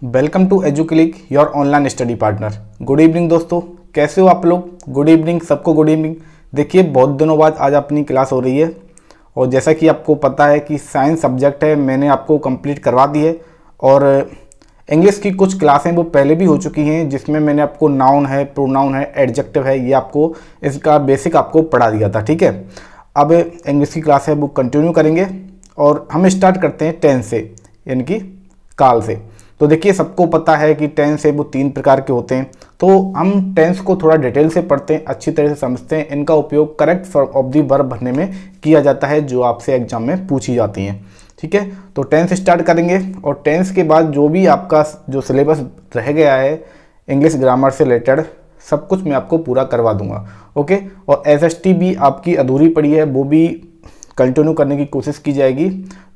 Welcome to Educlick your online study partner. Good evening दोस्तों, कैसे हो आप लोग? गुड इवनिंग सबको, गुड इवनिंग। देखिए, बहुत दिनों बाद आज अपनी क्लास हो रही है और जैसा कि आपको पता है कि साइंस सब्जेक्ट है, मैंने आपको कंप्लीट करवा दी है। और इंग्लिश की कुछ क्लासें वो पहले भी हो चुकी हैं जिसमें मैंने आपको नाउन है, प्रोनाउन है, एडजेक्टिव है, ये आपको इसका बेसिक आपको पढ़ा दिया था। ठीक है, अब इंग्लिश की क्लास है वो कंटिन्यू करेंगे और हम स्टार्ट करते हैं टेंस से, यानी कि काल से। तो देखिए, सबको पता है कि टेंस है वो 3 प्रकार के होते हैं। तो हम टेंस को थोड़ा डिटेल से पढ़ते हैं, अच्छी तरह से समझते हैं। इनका उपयोग correct form of the verb भरने में किया जाता है जो आपसे एग्जाम में पूछी जाती हैं। ठीक है, तो टेंस स्टार्ट करेंगे और टेंस के बाद जो भी आपका जो सिलेबस रह गया है इंग्लिश ग्रामर से रिलेटेड सब कुछ मैं आपको पूरा करवा दूंगा। ओके, और एसएसटी भी आपकी अधूरी पड़ी है, वो भी कंटिन्यू करने की कोशिश की जाएगी,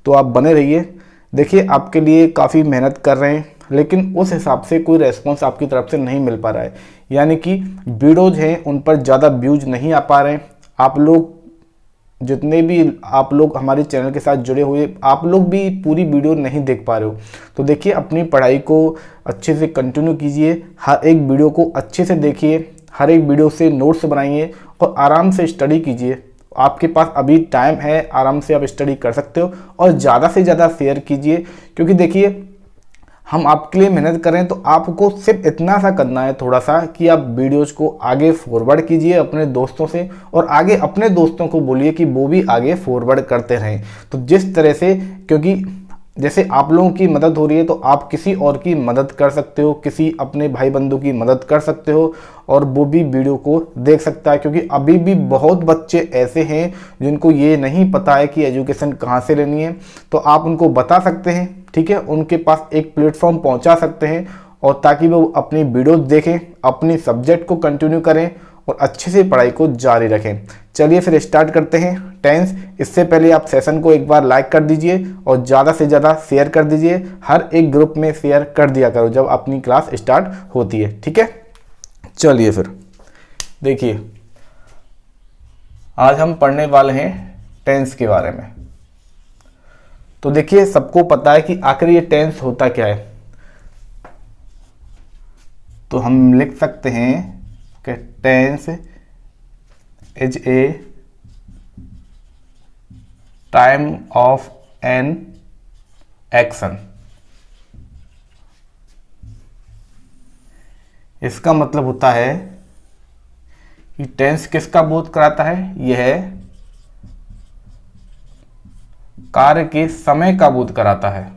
तो आप बने रहिए। देखिए, आपके लिए काफ़ी मेहनत कर रहे हैं लेकिन उस हिसाब से कोई रेस्पॉन्स आपकी तरफ से नहीं मिल पा रहा है, यानी कि वीडियोज हैं उन पर ज़्यादा व्यूज नहीं आ पा रहे हैं। आप लोग जितने भी आप लोग हमारे चैनल के साथ जुड़े हुए, आप लोग भी पूरी वीडियो नहीं देख पा रहे हो। तो देखिए, अपनी पढ़ाई को अच्छे से कंटिन्यू कीजिए, हर एक वीडियो को अच्छे से देखिए, हर एक वीडियो से नोट्स बनाइए और आराम से स्टडी कीजिए। आपके पास अभी टाइम है, आराम से आप स्टडी कर सकते हो और ज़्यादा से ज़्यादा शेयर कीजिए, क्योंकि देखिए हम आपके लिए मेहनत करें तो आपको सिर्फ इतना सा करना है थोड़ा सा कि आप वीडियोज़ को आगे फॉरवर्ड कीजिए अपने दोस्तों से और आगे अपने दोस्तों को बोलिए कि वो भी आगे फॉरवर्ड करते रहें। तो जिस तरह से, क्योंकि जैसे आप लोगों की मदद हो रही है तो आप किसी और की मदद कर सकते हो, किसी अपने भाई बंधु की मदद कर सकते हो और वो भी वीडियो को देख सकता है। क्योंकि अभी भी बहुत बच्चे ऐसे हैं जिनको ये नहीं पता है कि एजुकेशन कहाँ से लेनी है, तो आप उनको बता सकते हैं। ठीक है, उनके पास एक प्लेटफॉर्म पहुँचा सकते हैं और ताकि वो अपनी वीडियो देखें, अपनी सब्जेक्ट को कंटिन्यू करें और अच्छे से पढ़ाई को जारी रखें। चलिए फिर स्टार्ट करते हैं टेंस। इससे पहले आप सेशन को एक बार लाइक कर दीजिए और ज़्यादा से ज़्यादा शेयर कर दीजिए, हर एक ग्रुप में शेयर कर दिया करो जब अपनी क्लास स्टार्ट होती है। ठीक है, चलिए फिर देखिए, आज हम पढ़ने वाले हैं टेंस के बारे में। तो देखिए, सबको पता है कि आखिर ये टेंस होता क्या है, तो हम लिख सकते हैं कि tense is a time of an action. इसका मतलब होता है कि टेंस किसका बोध कराता है? यह कार्य के समय का बोध कराता है,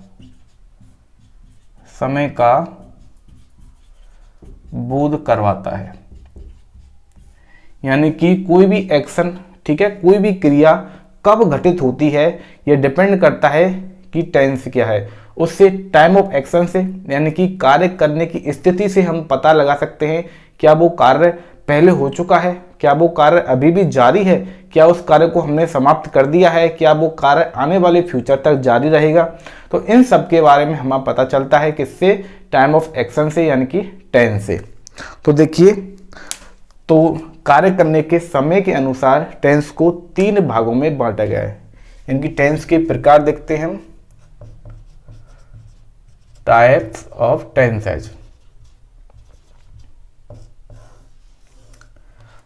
समय का बोध करवाता है। यानी कि कोई भी एक्शन, ठीक है, कोई भी क्रिया कब घटित होती है यह डिपेंड करता है कि टेंस क्या है। उससे टाइम ऑफ एक्शन से, यानी कि कार्य करने की स्थिति से हम पता लगा सकते हैं क्या वो कार्य पहले हो चुका है, क्या वो कार्य अभी भी जारी है, क्या उस कार्य को हमने समाप्त कर दिया है, क्या वो कार्य आने वाले फ्यूचर तक जारी रहेगा। तो इन सब के बारे में हमें पता चलता है किससे? टाइम ऑफ एक्शन से, यानी कि टेंस से। तो देखिए, तो कार्य करने के समय के अनुसार टेंस को 3 भागों में बांटा गया है। इनकी टेंस के प्रकार देखते हैं हम, टाइप्स ऑफ टेंसेज।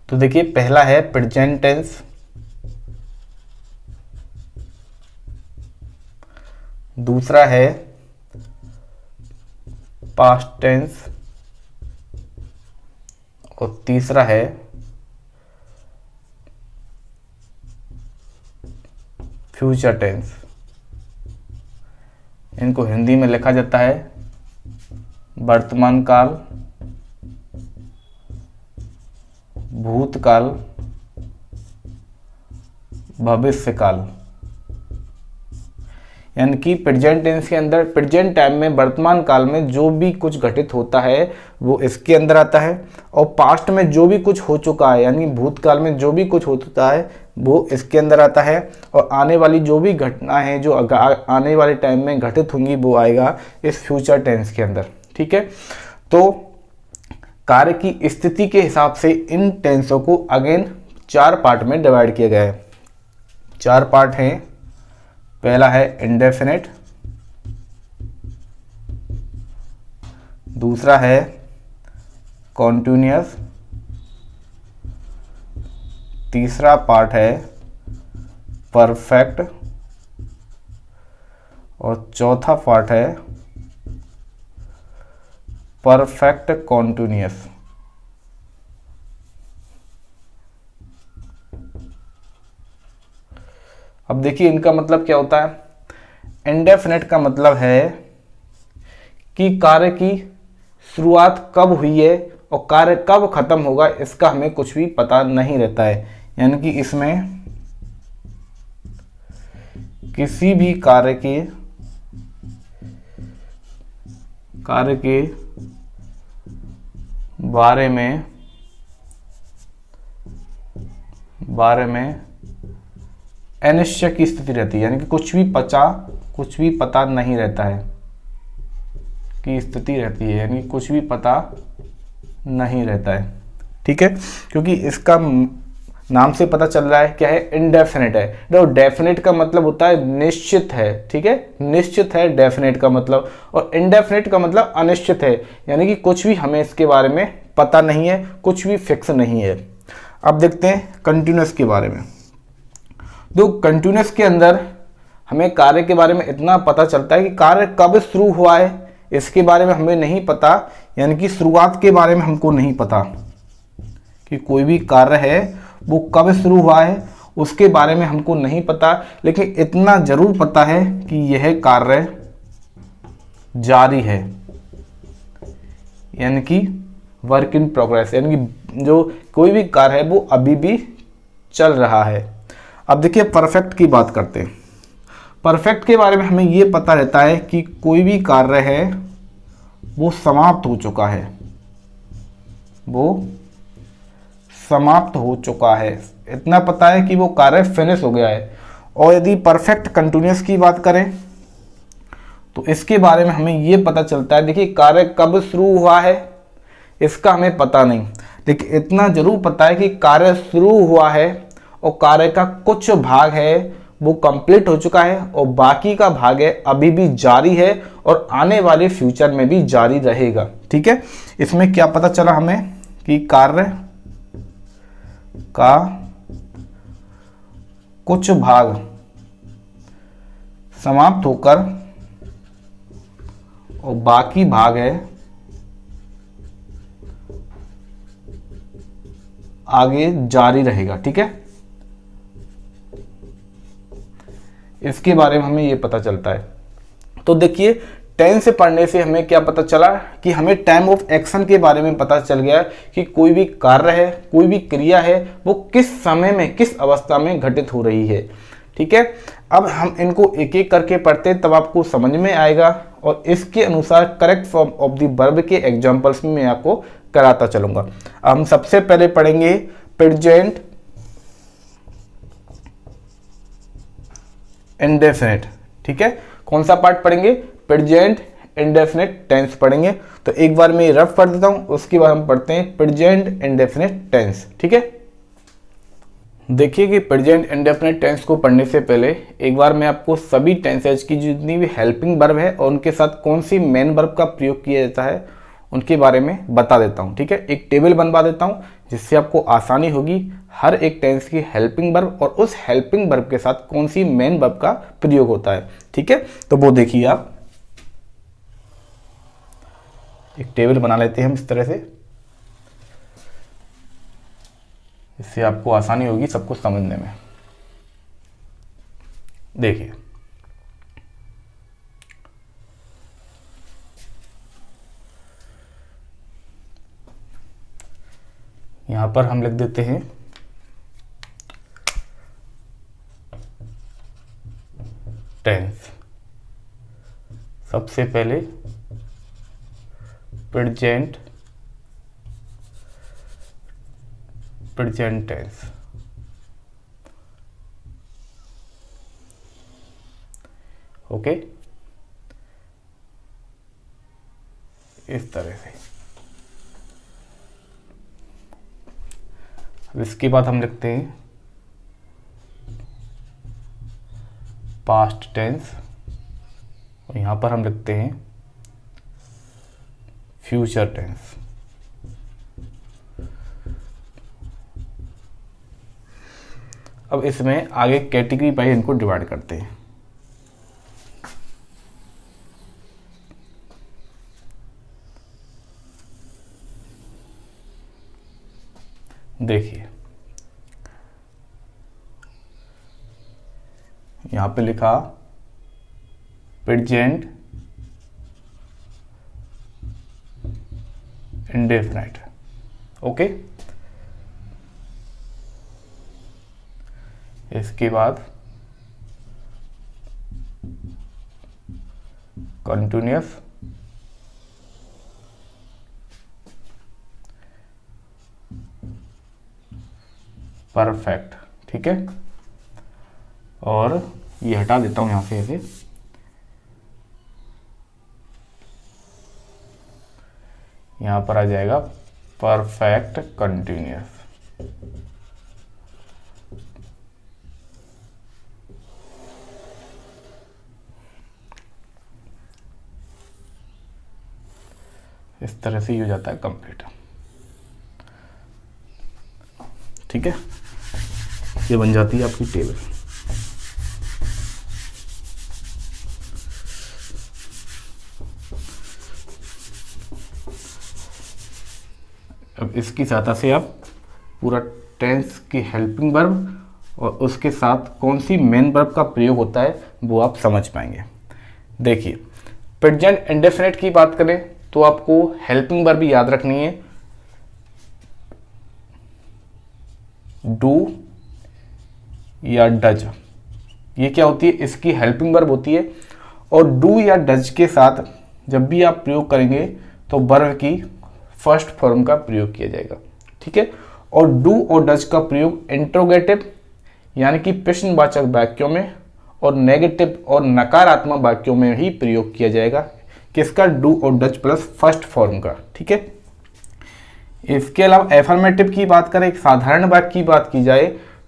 तो देखिए, पहला है प्रेजेंट टेंस, दूसरा है पास्ट टेंस और तीसरा है फ्यूचर टेंस। इनको हिंदी में लिखा जाता है वर्तमान काल, भूतकाल, भविष्य काल। यानी कि प्रेजेंट टेंस के अंदर प्रेजेंट टाइम में, वर्तमान काल में जो भी कुछ घटित होता है वो इसके अंदर आता है, और पास्ट में जो भी कुछ हो चुका है, यानी भूतकाल में जो भी कुछ होता है वो इसके अंदर आता है, और आने वाली जो भी घटना है जो आने वाले टाइम में घटित होंगी वो आएगा इस फ्यूचर टेंस के अंदर। ठीक है, तो कार्य की स्थिति के हिसाब से इन टेंसों को अगेन 4 पार्ट में डिवाइड किया गया है। 4 पार्ट हैं। पहला है इंडेफिनिट, दूसरा है कॉन्टिन्यूअस, तीसरा पार्ट है परफेक्ट और चौथा पार्ट है परफेक्ट कॉन्टिन्यूअस। अब देखिए इनका मतलब क्या होता है। इंडेफिनिट का मतलब है कि कार्य की शुरुआत कब हुई है और कार्य कब खत्म होगा इसका हमें कुछ भी पता नहीं रहता है। यानी कि इसमें किसी भी कार्य के बारे में अनिश्चय की स्थिति रहती है। यानी कि कुछ भी पता नहीं रहता है की स्थिति रहती है, यानी कुछ भी पता नहीं रहता है। ठीक है, क्योंकि इसका नाम से पता चल रहा है क्या है, इनडेफिनिट है। देखो डेफिनेट का मतलब होता है निश्चित है, ठीक है, निश्चित है डेफिनेट का मतलब, और इनडेफिनिट का मतलब अनिश्चित है, यानी कि कुछ भी हमें इसके बारे में पता नहीं है, कुछ भी फिक्स नहीं है। अब देखते हैं कंटिन्यूअस के बारे में। तो कंटिन्यूअस के अंदर हमें कार्य के बारे में इतना पता चलता है कि कार्य कब शुरू हुआ है इसके बारे में हमें नहीं पता, यानी कि शुरुआत के बारे में हमको नहीं पता कि कोई भी कार्य है वो कब शुरू हुआ है उसके बारे में हमको नहीं पता, लेकिन इतना जरूर पता है कि यह कार्य जारी है, यानी कि वर्क इन प्रोग्रेस, यानी कि जो कोई भी कार्य है वो अभी भी चल रहा है। अब देखिए परफेक्ट की बात करते हैं। परफेक्ट के बारे में हमें ये पता रहता है कि कोई भी कार्य है वो समाप्त हो चुका है, इतना पता है कि वो कार्य फिनिश हो गया है। और यदि परफेक्ट कंटिन्यूअस की बात करें तो इसके बारे में हमें ये पता चलता है, देखिए कार्य कब शुरू हुआ है इसका हमें पता नहीं, लेकिन इतना जरूर पता है कि कार्य शुरू हुआ है और कार्य का कुछ भाग है वो कंप्लीट हो चुका है और बाकी का भाग है अभी भी जारी है और आने वाले फ्यूचर में भी जारी रहेगा। ठीक है, इसमें क्या पता चला हमें कि कार्य का कुछ भाग समाप्त होकर और बाकी भाग है आगे जारी रहेगा। ठीक है, इसके बारे में हमें यह पता चलता है। तो देखिए टेंस से पढ़ने से हमें क्या पता चला कि हमें टाइम ऑफ एक्शन के बारे में पता चल गया कि कोई भी कार्य है, कोई भी क्रिया है वो किस समय में किस अवस्था में घटित हो रही है। ठीक है, अब हम इनको एक एक करके पढ़ते हैं तब आपको समझ में आएगा और इसके अनुसार correct form of the verb के एग्जांपल्स में मैं आपको कराता चलूंगा। हम सबसे पहले पढ़ेंगे प्रेजेंट इंडेफिनिट। ठीक है, कौन सा पार्ट पढ़ेंगे, प्रेजेंट इंडेफिनिट टेंस पढ़ेंगे। तो एक बार मैं रफ पढ़ देता हूं, उसके बाद हम पढ़ते हैं प्रेजेंट इंडेफिनिट टेंस। ठीक है, देखिए कि प्रेजेंट इंडेफिनिट टेंस को पढ़ने से पहले एक बार मैं आपको सभी टेंसेज की जितनी भी हेल्पिंग वर्ब है और उनके साथ कौन सी मेन वर्ब का प्रयोग किया जाता है उनके बारे में बता देता हूं। ठीक है, एक टेबल बनवा देता हूं जिससे आपको आसानी होगी हर एक टेंस की हेल्पिंग वर्ब और उस हेल्पिंग वर्ब के साथ कौन सी मेन वर्ब का प्रयोग होता है। ठीक है, तो वो देखिए आप, एक टेबल बना लेते हैं हम इस तरह से, इससे आपको आसानी होगी सब कुछ समझने में। देखिए यहां पर हम लिख देते हैं टेंस। सबसे पहले प्रेजेंट टेंस, ओके, इस तरह से। अब इसके बाद हम लिखते हैं पास्ट टेंस और यहां पर हम लिखते हैं फ्यूचर टेंस। अब इसमें आगे कैटेगरी वाइज इनको डिवाइड करते हैं। देखिए यहां पे लिखा प्रेजेंट इंडेफिनिट। ओके, इसके बाद कंटिन्यूअस, परफेक्ट। ठीक है, और ये हटा देता हूं यहां से ऐसे। यहां पर आ जाएगा परफेक्ट कंटिन्यूअस। इस तरह से ये हो जाता है कंप्लीट। ठीक है, ये बन जाती है आपकी टेबल। अब इसकी सहायता से आप पूरा टेंस की हेल्पिंग वर्ब और उसके साथ कौन सी मेन वर्ब का प्रयोग होता है वो आप समझ पाएंगे। देखिए प्रेजेंट इंडेफिनिट की बात करें तो आपको हेल्पिंग वर्ब याद रखनी है डू या डज। ये क्या होती है, इसकी हेल्पिंग वर्ब होती है। और डू या डज के साथ जब भी आप प्रयोग करेंगे तो वर्ब की फर्स्ट फॉर्म का प्रयोग किया जाएगा। ठीक है, और डू और डज का प्रयोग इंट्रोगेटिव यानी कि प्रश्नवाचक वाक्यों में और नेगेटिव और नकारात्मक वाक्यों में ही प्रयोग किया जाएगा। किसका, डू और डज प्लस फर्स्ट फॉर्म का। ठीक है, इसके अलावा एफर्मेटिव की बात करें, एक साधारण वाक्य की बात की जाए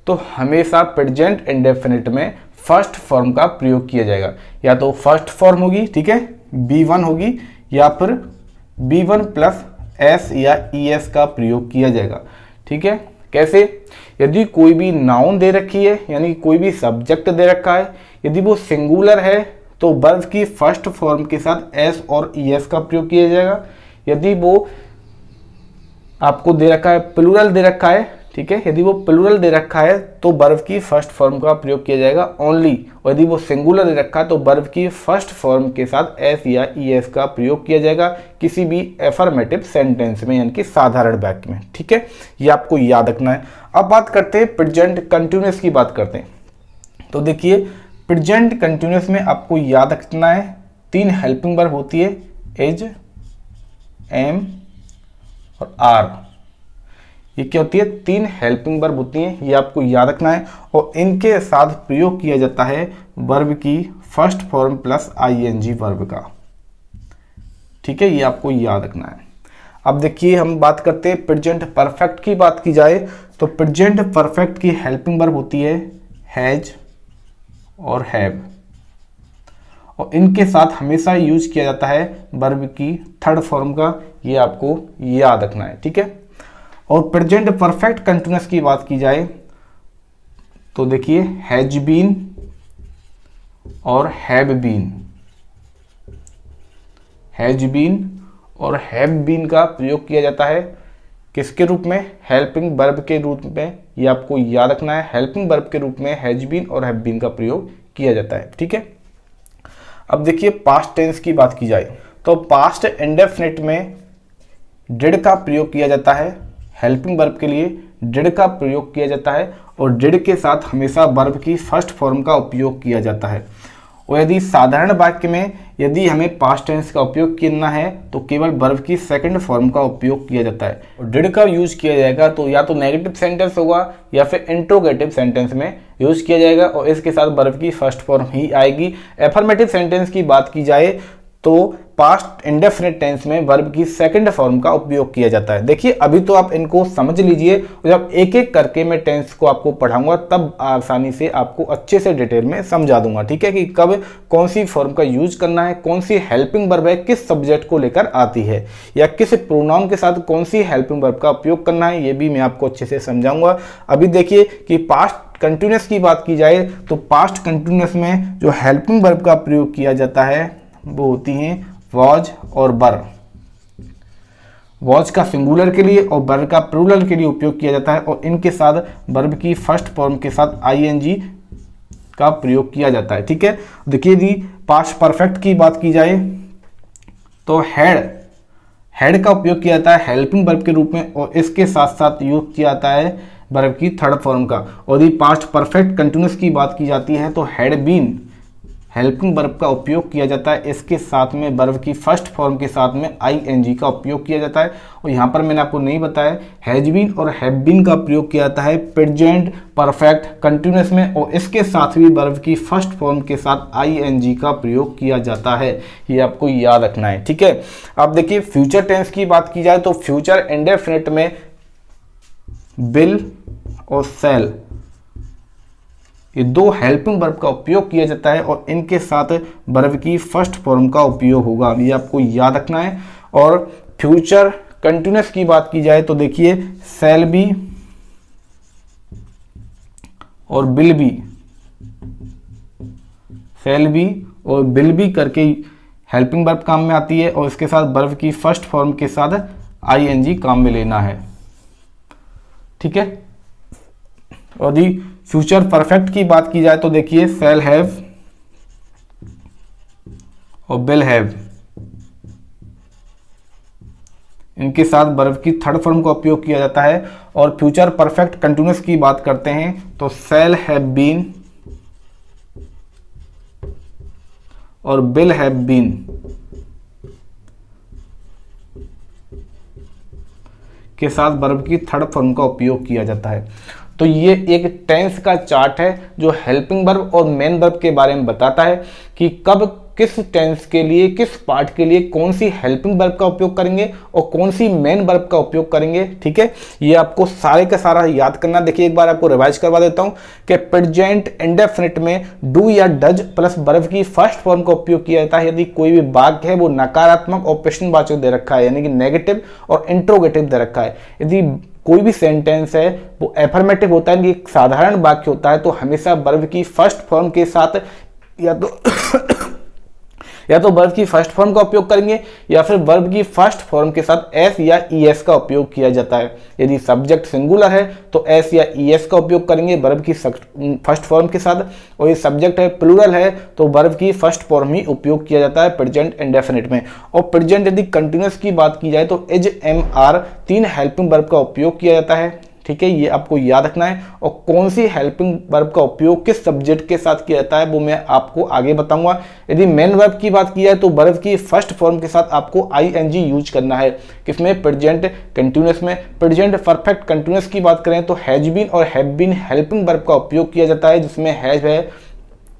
तो हमेशा प्रेजेंट इंडेफिनिट में फर्स्ट फॉर्म का प्रयोग किया जाएगा। या तो फर्स्ट फॉर्म होगी, ठीक है, B1 होगी, या फिर B1 प्लस S या ES का प्रयोग किया जाएगा। ठीक है, कैसे, यदि कोई भी नाउन दे रखी है यानी कोई भी सब्जेक्ट दे रखा है, यदि वो सिंगुलर है तो वर्ब की फर्स्ट फॉर्म के साथ S और ES का प्रयोग किया जाएगा। यदि वो आपको दे रखा है प्लूरल दे रखा है, ठीक है, यदि वो प्लूरल दे रखा है तो वर्ब की फर्स्ट फॉर्म का प्रयोग किया जाएगा ओनली। और यदि वो सिंगुलर दे रखा है तो वर्ब की फर्स्ट फॉर्म के साथ S या ES का प्रयोग किया जाएगा किसी भी एफर्मेटिव सेंटेंस में यानी कि साधारण वाक्य में। ठीक है, ये आपको याद रखना है। अब बात करते हैं प्रेजेंट कंटिन्यूअस की बात करते हैं। तो देखिए प्रेजेंट कंटिन्यूअस में आपको याद रखना है 3 हेल्पिंग वर्ब होती है, इज, एम और आर। ये क्या होती है, 3 हेल्पिंग वर्ब होती हैं, ये आपको याद रखना है। और इनके साथ प्रयोग किया जाता है वर्ब की first form plus ING verb का। ठीक है, ये आपको याद रखना है। अब देखिए हम बात करते हैं प्रेजेंट परफेक्ट की। बात की जाए तो प्रेजेंट परफेक्ट की हेल्पिंग वर्ब होती है हैज और हैव, और इनके साथ हमेशा यूज किया जाता है वर्ब की थर्ड फॉर्म का। ये आपको याद रखना है। ठीक है, और प्रेजेंट परफेक्ट कंटिन्यूअस की बात की जाए तो देखिए हैज बीन और हैव बीन, हैज बीन और हैव बीन का प्रयोग किया जाता है किसके रूप में, हेल्पिंग वर्ब के रूप में। ये आपको याद रखना है, हेल्पिंग वर्ब के रूप में हैज बीन और हैव बीन का प्रयोग किया जाता है। ठीक है, अब देखिए पास्ट टेंस की बात की जाए तो पास्ट इंडेफिनिट में डिड का प्रयोग किया जाता है। हेल्पिंग वर्ब के लिए डिड का प्रयोग किया जाता है और डिड के साथ हमेशा वर्ब की फर्स्ट फॉर्म का उपयोग किया जाता है। और यदि साधारण वाक्य में यदि हमें पास्ट टेंस का उपयोग करना है तो केवल वर्ब की सेकंड फॉर्म का उपयोग किया जाता है। और डिड का यूज किया जाएगा तो या तो नेगेटिव सेंटेंस होगा या फिर इंट्रोगेटिव सेंटेंस में यूज किया जाएगा और इसके साथ वर्ब की फर्स्ट फॉर्म ही आएगी। एफर्मेटिव सेंटेंस की बात की जाए तो पास्ट इंडेफिनिट टेंस में वर्ब की सेकंड फॉर्म का उपयोग किया जाता है। देखिए अभी तो आप इनको समझ लीजिए, जब एक एक करके मैं टेंस को आपको पढ़ाऊंगा तब आसानी से आपको अच्छे से डिटेल में समझा दूंगा, ठीक है, कि कब कौन सी फॉर्म का यूज करना है, कौन सी हेल्पिंग वर्ब है किस सब्जेक्ट को लेकर आती है, या किस प्रोनाउन के साथ कौन सी हेल्पिंग वर्ब का उपयोग करना है, ये भी मैं आपको अच्छे से समझाऊंगा। अभी देखिए कि पास्ट कंटिन्यूअस की बात की जाए तो पास्ट कंटिन्यूअस में जो हेल्पिंग वर्ब का प्रयोग किया जाता है वो होती हैं वॉज और बर। वॉज का सिंगुलर के लिए और बर का प्लूरल के लिए उपयोग किया जाता है, और इनके साथ वर्ब की फर्स्ट फॉर्म के साथ आईएनजी का प्रयोग किया जाता है, ठीक है। देखिए यदि पास्ट परफेक्ट की बात की जाए तो हैड का उपयोग किया जाता है हेल्पिंग वर्ब के रूप में, और इसके साथ साथ यूज किया जाता है वर्ब की थर्ड फॉर्म का। और यदि पास्ट परफेक्ट कंटिन्यूअस की बात की जाती है तो हैड बीन हेल्पिंग वर्ब का उपयोग किया जाता है, इसके साथ में वर्ब की फर्स्ट फॉर्म के साथ में आईएनजी का उपयोग किया जाता है। और यहाँ पर मैंने आपको नहीं बताया हैज बीन और हैव बीन का प्रयोग किया जाता है प्रेजेंट परफेक्ट कंटिन्यूअस में, और इसके साथ भी वर्ब की फर्स्ट फॉर्म के साथ आईएनजी का प्रयोग किया जाता है, ये आपको याद रखना है, ठीक है। अब देखिए फ्यूचर टेंस की बात की जाए तो फ्यूचर इंडेफिनिट में विल और शैल ये दो हेल्पिंग वर्ब का उपयोग किया जाता है, और इनके साथ वर्ब की फर्स्ट फॉर्म का उपयोग होगा, ये आपको याद रखना है। और फ्यूचर कंटिन्यूअस की बात की जाए तो देखिए शैल बी और विल बी, शैल बी और विल बी करके हेल्पिंग वर्ब काम में आती है, और इसके साथ वर्ब की फर्स्ट फॉर्म के साथ आईएनजी काम में लेना है, ठीक है। और यदि फ्यूचर परफेक्ट की बात की जाए तो देखिए शैल हैव और विल हैव, इनके साथ वर्ब की थर्ड फॉर्म का उपयोग किया जाता है। और फ्यूचर परफेक्ट कंटिन्यूअस की बात करते हैं तो शैल हैव बीन और विल हैव बीन के साथ वर्ब की थर्ड फॉर्म का उपयोग किया जाता है। तो ये एक टेंस का चार्ट है जो हेल्पिंग वर्ब और मेन वर्ब के बारे में बताता है कि कब किस टेंस के लिए किस पार्ट के लिए कौन सी हेल्पिंग वर्ब का उपयोग करेंगे और कौन सी मेन वर्ब का उपयोग करेंगे, ठीक है। ये आपको सारे का सारा याद करना। देखिए एक बार आपको रिवाइज करवा देता हूं कि प्रेजेंट इंडेफिनिट में डू या डज प्लस वर्ब की फर्स्ट फॉर्म का उपयोग किया जाता है यदि कोई भी वाक्य है वो नकारात्मक और प्रश्नवाचक दे रखा है, यानी कि नेगेटिव और इंट्रोगेटिव दे रखा है। यदि कोई भी सेंटेंस है वो एफर्मेटिव होता है, एक साधारण वाक्य होता है, तो हमेशा वर्ब की फर्स्ट फॉर्म के साथ या तो वर्ब की फर्स्ट फॉर्म का उपयोग करेंगे या फिर वर्ब की फर्स्ट फॉर्म के साथ एस या ईएस का उपयोग किया जाता है। यदि सब्जेक्ट सिंगुलर है तो एस या ईएस का उपयोग करेंगे वर्ब की फर्स्ट फॉर्म के साथ, और ये सब्जेक्ट है प्लूरल है तो वर्ब की फर्स्ट फॉर्म ही उपयोग किया जाता है प्रेजेंट इंडेफिनिट में। और प्रेजेंट यदि कंटिन्यूअस की बात की जाए तो इज, एम, आर तीन हेल्पिंग वर्ब का उपयोग किया जाता है, ठीक है। ये आपको याद रखना है। और कौन सी हेल्पिंग वर्ब का उपयोग किस सब्जेक्ट के साथ किया जाता है वो मैं आपको आगे बताऊंगा। यदि मेन वर्ब की बात की जाए तो वर्ब की फर्स्ट फॉर्म के साथ आपको आईएनजी यूज करना है, किसमें, प्रेजेंट कंटिन्यूअस में। प्रेजेंट परफेक्ट कंटिन्यूअस की बात करें तो हैज बीन और हैव बीन हेल्पिंग वर्ब का उपयोग किया जाता है, जिसमें हैज है,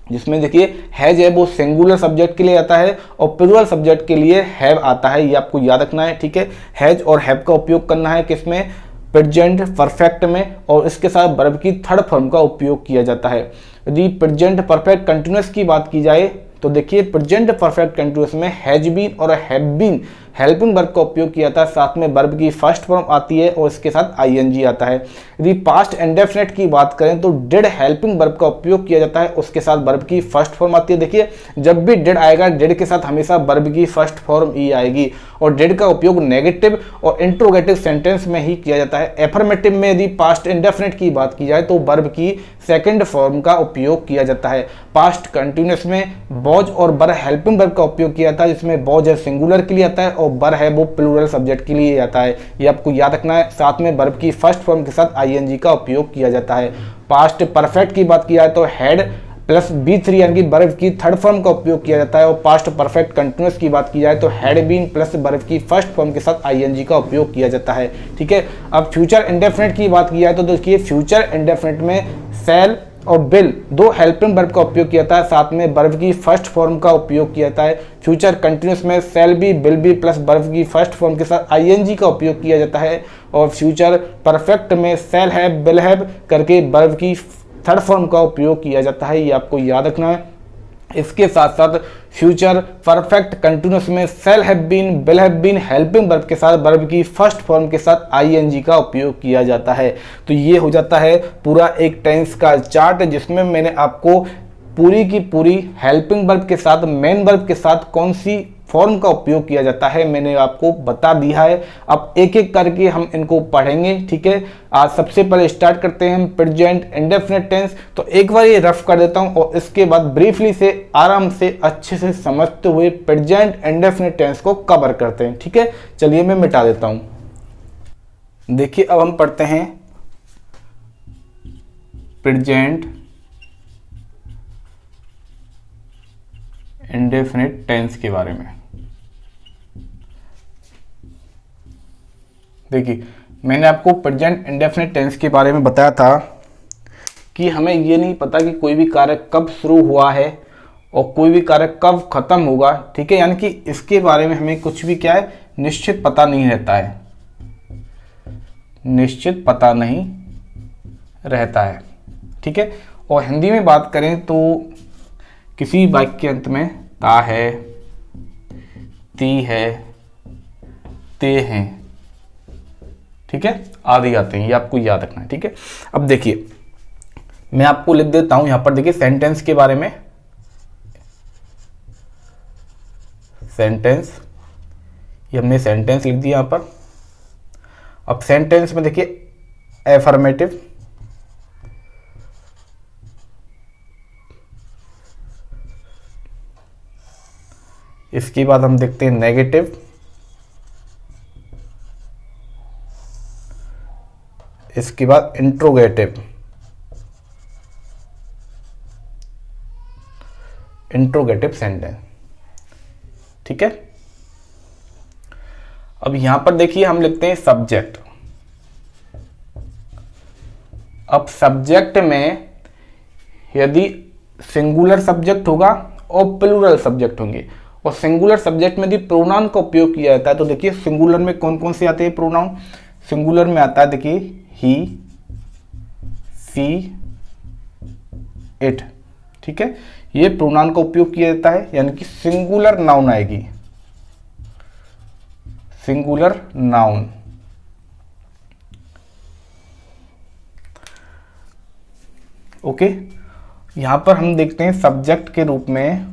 जिसमें देखिए हैज है वो सिंगुलर सब्जेक्ट के लिए आता है और प्लूरल सब्जेक्ट के लिए हैव आता है, ये आपको याद रखना है, ठीक है। हैज और हैव का उपयोग करना है किसमें, प्रेजेंट परफेक्ट में, और इसके साथ वर्ब की थर्ड फॉर्म का उपयोग किया जाता है। यदि प्रेजेंट परफेक्ट कंटिन्यूअस की बात की जाए तो देखिए प्रेजेंट परफेक्ट कंटिन्यूअस में हैज बीन और हैव बीन हेल्पिंग वर्ब का उपयोग किया जाता है, साथ में वर्ब की फर्स्ट फॉर्म आती है और इसके साथ आईएनजी आता है। यदि पास्ट इंडेफिनिट की बात करें तो डिड हेल्पिंग वर्ब का उपयोग किया जाता है, उसके साथ वर्ब की फर्स्ट फॉर्म आती है। देखिए जब भी डिड आएगा डिड के साथ हमेशा वर्ब की फर्स्ट फॉर्म ही आएगी, और डिड का उपयोग नेगेटिव और इंट्रोगेटिव सेंटेंस में ही किया जाता है। एफर्मेटिव में यदि पास्ट इंडेफिनिट की बात की जाए तो वर्ब की सेकंड फॉर्म का उपयोग किया जाता है। पास्ट कंटिन्यूअस में बॉज और बर हेल्पिंग वर्ब का उपयोग किया जाता है, जिसमें बॉज है सिंगुलर के लिए आता है और बर है वो प्लूरल सब्जेक्ट के लिए आता है, ये आपको याद रखना है। साथ में वर्ब की फर्स्ट फॉर्म के साथ आईएनजी का उपयोग किया जाता है। पास्ट परफेक्ट की बात की जाए तो हैड प्लस B3 यानी कि वर्ब की थर्ड फॉर्म का उपयोग किया जाता है, और पास्ट परफेक्ट कंटिन्यूअस की बात की जाए तो हैड बीन प्लस वर्ब की फर्स्ट फॉर्म के साथ आईएनजी का उपयोग किया जाता है, ठीक है। अब फ्यूचर इंडेफिनिट की बात की जाए तो देखिए फ्यूचर इंडेफिनिट में शैल और विल दो हेल्पिंग वर्ब का उपयोग किया जाता है, साथ में वर्ब की फर्स्ट फॉर्म का उपयोग किया जाता है। फ्यूचर कंटिन्यूस में shall be, will be plus verb की फर्स्ट फॉर्म के साथ आईएनजी का उपयोग किया जाता है। और फ्यूचर परफेक्ट में शैल हैव, विल हैव करके वर्ब की थर्ड फॉर्म का उपयोग किया जाता है, ये आपको याद रखना है। इसके साथ साथ फ्यूचर परफेक्ट कंटिन्यूस में shall have been, will have been helping verb के साथ वर्ब की फर्स्ट फॉर्म के साथ आईएनजी का उपयोग किया जाता है। तो ये हो जाता है पूरा एक टेंस का चार्ट, जिसमें मैंने आपको पूरी की पूरी हेल्पिंग वर्ब के साथ मेन वर्ब के साथ कौन सी फॉर्म का उपयोग किया जाता है मैंने आपको बता दिया है। अब एक एक करके हम इनको पढ़ेंगे, ठीक है। आज सबसे पहले स्टार्ट करते हैं प्रेजेंट इंडेफिनिट टेंस। तो एक बार ये रफ कर देता हूं और इसके बाद ब्रीफली से आराम से अच्छे से समझते हुए प्रेजेंट इंडेफिनिट टेंस को कवर करते हैं, ठीक है। चलिए मैं मिटा देता हूं। देखिए अब हम पढ़ते हैं प्रेजेंट इंडेफिनिट टेंस के बारे में। देखिए मैंने आपको प्रेजेंट इंडेफिनिट टेंस के बारे में बताया था कि हमें ये नहीं पता कि कोई भी कार्य कब शुरू हुआ है और कोई भी कार्य कब खत्म होगा, ठीक है। यानी कि इसके बारे में हमें कुछ भी क्या है निश्चित पता नहीं रहता है, निश्चित पता नहीं रहता है, ठीक है। और हिंदी में बात करें तो किसी वाक्य के अंत में ता है, ती है, ते हैं, ठीक है, आदि आते हैं, ये आपको याद रखना है, ठीक है। अब देखिए मैं आपको लिख देता हूं यहां पर, देखिए सेंटेंस के बारे में। सेंटेंस, ये हमने सेंटेंस लिख दिया यहां पर। अब सेंटेंस में देखिए एफर्मेटिव, इसके बाद हम देखते हैं नेगेटिव, इसके बाद इंट्रोगेटिव, इंट्रोगेटिव सेंटेंस, ठीक है। अब यहां पर देखिए हम लिखते हैं सब्जेक्ट। अब सब्जेक्ट में यदि सिंगुलर सब्जेक्ट होगा और प्लूरल सब्जेक्ट होंगे, और सिंगुलर सब्जेक्ट में यदि प्रोनाउन का उपयोग किया जाता है तो देखिए सिंगुलर में कौन कौन से आते हैं प्रोनाउन। सिंगुलर में आता है देखिए ही, सी, इट, ठीक है। ये प्रोनाउन का उपयोग किया जाता है, यानी कि सिंगुलर नाउन आएगी, सिंगुलर नाउन। ओके, यहां पर हम देखते हैं सब्जेक्ट के रूप में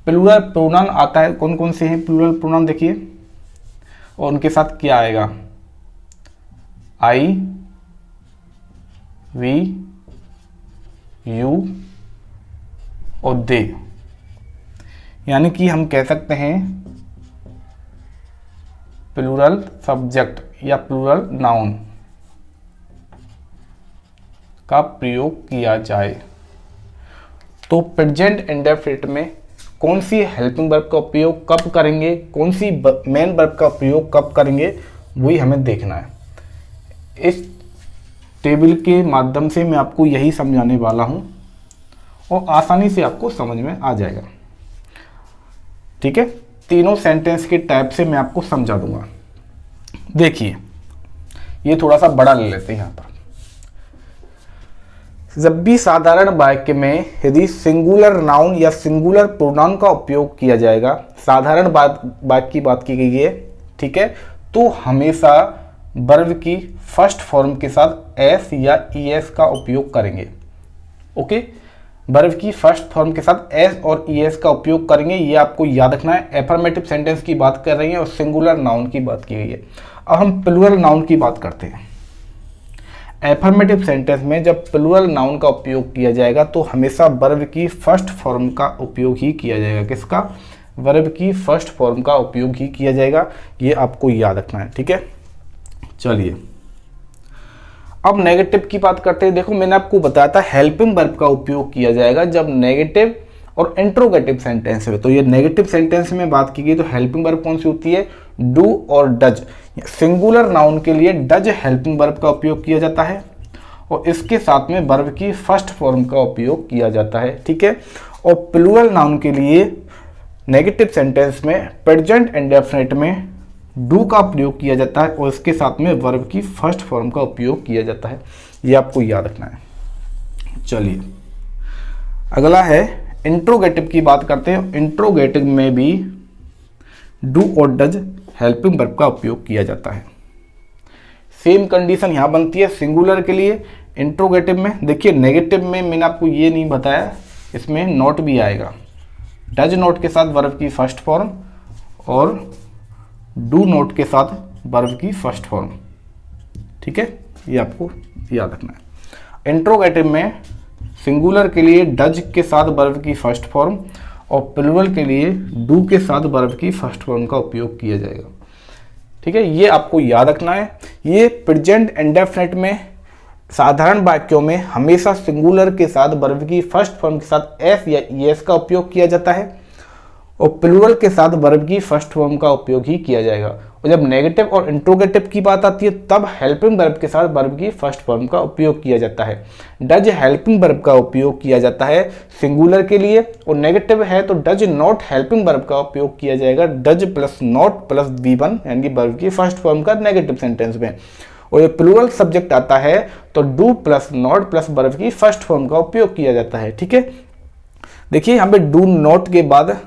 प्लूरल प्रोनाउन आता है। कौन कौन से हैं प्लूरल प्रोनाउन देखिए, और उनके साथ क्या आएगा, आई, वी, यू और दे। यानी कि हम कह सकते हैं प्लूरल सब्जेक्ट या प्लूरल नाउन का प्रयोग किया जाए तो प्रेजेंट इंडेफिनिट में कौन सी हेल्पिंग वर्ब का उपयोग कब करेंगे, कौन सी मेन वर्ब का प्रयोग कब करेंगे, वही हमें देखना है। इस टेबल के माध्यम से मैं आपको यही समझाने वाला हूं और आसानी से आपको समझ में आ जाएगा, ठीक है। तीनों सेंटेंस के टाइप से मैं आपको समझा दूंगा। देखिए ये थोड़ा सा बड़ा ले लेते हैं यहां पर। जब भी साधारण वाक्य में यदि सिंगुलर नाउन या सिंगुलर प्रोनाउन का उपयोग किया जाएगा, साधारण वाक्य की बात की गई है, ठीक है, तो हमेशा वर्ब की फर्स्ट फॉर्म के साथ एस या ईएस का उपयोग करेंगे। ओके, वर्ब की फर्स्ट फॉर्म के साथ एस और ईएस का उपयोग करेंगे, ये आपको याद रखना है। एफर्मेटिव सेंटेंस की बात कर रही है और सिंगुलर नाउन की बात की गई है। अब हम प्लूरल नाउन की बात करते हैं। एफर्मेटिव सेंटेंस में जब प्लूरल नाउन का उपयोग किया जाएगा तो हमेशा वर्ब की फर्स्ट फॉर्म का उपयोग ही किया जाएगा। किसका? वर्ब की फर्स्ट फॉर्म का उपयोग ही किया जाएगा, ये आपको याद रखना है, ठीक है। चलिए अब नेगेटिव की बात करते हैं। देखो मैंने आपको बताया था हेल्पिंग वर्ब का उपयोग किया जाएगा जब नेगेटिव और इंट्रोगेटिव सेंटेंस में। तो ये नेगेटिव सेंटेंस में बात की गई तो हेल्पिंग वर्ब कौन सी होती है? डू और डज। सिंगुलर नाउन के लिए डज हेल्पिंग वर्ब का उपयोग किया जाता है और इसके साथ में वर्ब की फर्स्ट फॉर्म का उपयोग किया जाता है। ठीक है, और प्लूरल नाउन के लिए नेगेटिव सेंटेंस में प्रेजेंट इंडेफिनिट में डू का प्रयोग किया जाता है और इसके साथ में वर्ब की फर्स्ट फॉर्म का उपयोग किया जाता है। ये आपको याद रखना है। चलिए अगला है इंट्रोगेटिव की बात करते हैं। इंट्रोगेटिव में भी डू और डज हेल्पिंग वर्ब का उपयोग किया जाता है। सेम कंडीशन यहाँ बनती है सिंगुलर के लिए। इंट्रोगेटिव में देखिए, नेगेटिव में मैंने आपको ये नहीं बताया, इसमें नॉट भी आएगा। डज नॉट के साथ वर्ब की फर्स्ट फॉर्म और डू नॉट के साथ वर्ब की फर्स्ट फॉर्म। ठीक है, ये आपको याद रखना है। इंट्रोगेटिव में सिंगुलर के लिए डज के साथ वर्ब की फर्स्ट फॉर्म और प्लूरल के लिए डू के साथ वर्ब की फर्स्ट फॉर्म का उपयोग किया जाएगा। ठीक है, ये आपको याद रखना है। ये प्रेजेंट इंडेफिनिट में साधारण वाक्यों में हमेशा सिंगुलर के साथ वर्ब की फर्स्ट फॉर्म के साथ एस या ईएस का उपयोग किया जाता है और प्लूरल के साथ वर्ब की फर्स्ट फॉर्म का उपयोग ही किया जाएगा। और जब नेगेटिव और इंट्रोगेटिव की बात आती है तब हेल्पिंग वर्ब के साथ वर्ब की फर्स्ट फॉर्म का उपयोग किया जाता है। डज हेल्पिंग वर्ब का उपयोग किया जाता है सिंगुलर के लिए, और नेगेटिव है तो डज नॉट हेल्पिंग वर्ब का उपयोग किया जाएगा does plus not plus V1 यानी कि वर्ब की फर्स्ट फॉर्म का नेगेटिव सेंटेंस में। और ये प्लूरल सब्जेक्ट आता है तो do plus not plus verb की फर्स्ट फॉर्म का उपयोग किया जाता है। ठीक है, देखिए यहाँ पे डू नॉट के बाद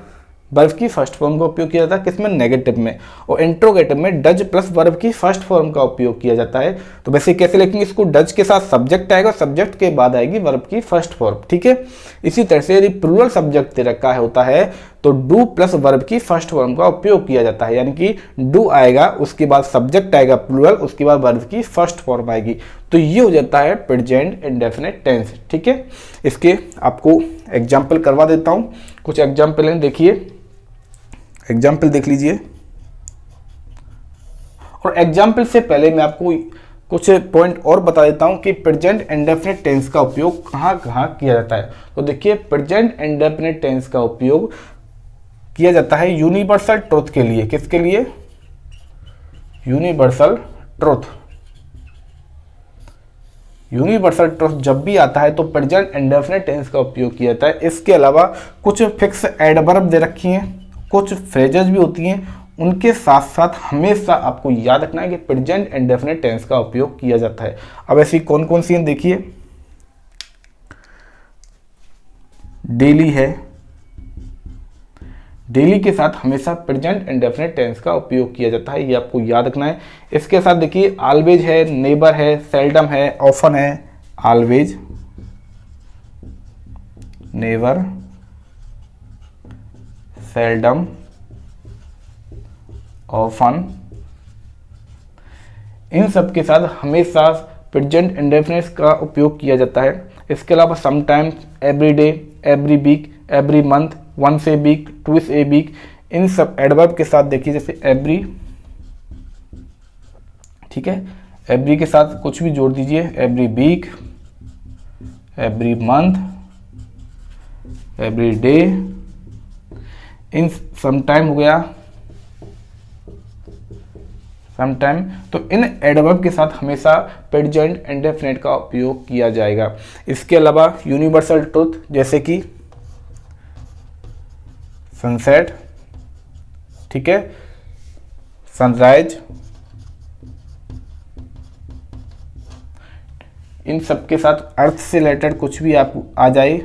वर्ब की फर्स्ट फॉर्म का उपयोग किया जाता है किसमें, नेगेटिव में, और इंट्रोगेटिव में डज प्लस वर्ब की फर्स्ट फॉर्म का उपयोग किया जाता है। तो वैसे कैसे लिखेंगे इसको, डज के साथ सब्जेक्ट आएगा, सब्जेक्ट के बाद आएगी वर्ब की फर्स्ट फॉर्म। ठीक है, इसी तरह से यदि प्लूरल सब्जेक्ट दे रखा है होता है तो डू प्लस वर्ब की फर्स्ट फॉर्म का उपयोग किया जाता है, यानी कि डू आएगा, उसके बाद सब्जेक्ट आएगा प्लूरल, उसके बाद वर्ब की फर्स्ट फॉर्म आएगी। तो ये हो जाता है प्रेजेंट इंडेफिनिट टेंस। ठीक है, इसके आपको एग्जाम्पल करवा देता हूँ। कुछ एग्जाम्पल हैं, देखिए एग्जाम्पल देख लीजिए। और एग्जाम्पल से पहले मैं आपको कुछ पॉइंट और बता देता हूं कि प्रेजेंट इंडेफिनिट टेंस का उपयोग कहां कहां किया जाता है। तो देखिए, प्रेजेंट इंडेफिनिट टेंस का उपयोग किया जाता है यूनिवर्सल ट्रुथ के लिए। किसके लिए, यूनिवर्सल ट्रुथ। यूनिवर्सल ट्रुथ जब भी आता है तो प्रेजेंट इंडेफिनिट टेंस का उपयोग किया जाता है। इसके अलावा कुछ फिक्स एडवर्ब दे रखी हैं, कुछ फ्रेजेस भी होती हैं, उनके साथ साथ हमेशा आपको याद रखना है कि प्रेजेंट इंडेफिनिट टेंस का उपयोग किया जाता है। अब ऐसी कौन कौन सी हैं देखिए, डेली है, डेली के साथ हमेशा प्रेजेंट इंडेफिनिट टेंस का उपयोग किया जाता है, ये आपको याद रखना है। इसके साथ देखिए ऑलवेज है, नेबर है, सेल्डम है, ऑफन है। ऑलवेज, नेवर, सेल्डम, ऑफन, इन सब के साथ हमेशा प्रेजेंट इंडेफिनिट का उपयोग किया जाता है। इसके अलावा sometimes, every day, every week, every month, once a week, twice a week, इन सब एडवर्ब के साथ देखिए जैसे एवरी, ठीक है, एवरी के साथ कुछ भी जोड़ दीजिए, every week, every month, every day, इन समटाइम हो गया, समटाइम। तो इन एडवर्ब के साथ हमेशा प्रेजेंट इंडेफिनिट का उपयोग किया जाएगा। इसके अलावा यूनिवर्सल ट्रुथ जैसे कि सनसेट, ठीक है, सनराइज, इन सब के साथ अर्थ से रिलेटेड कुछ भी आप आ जाए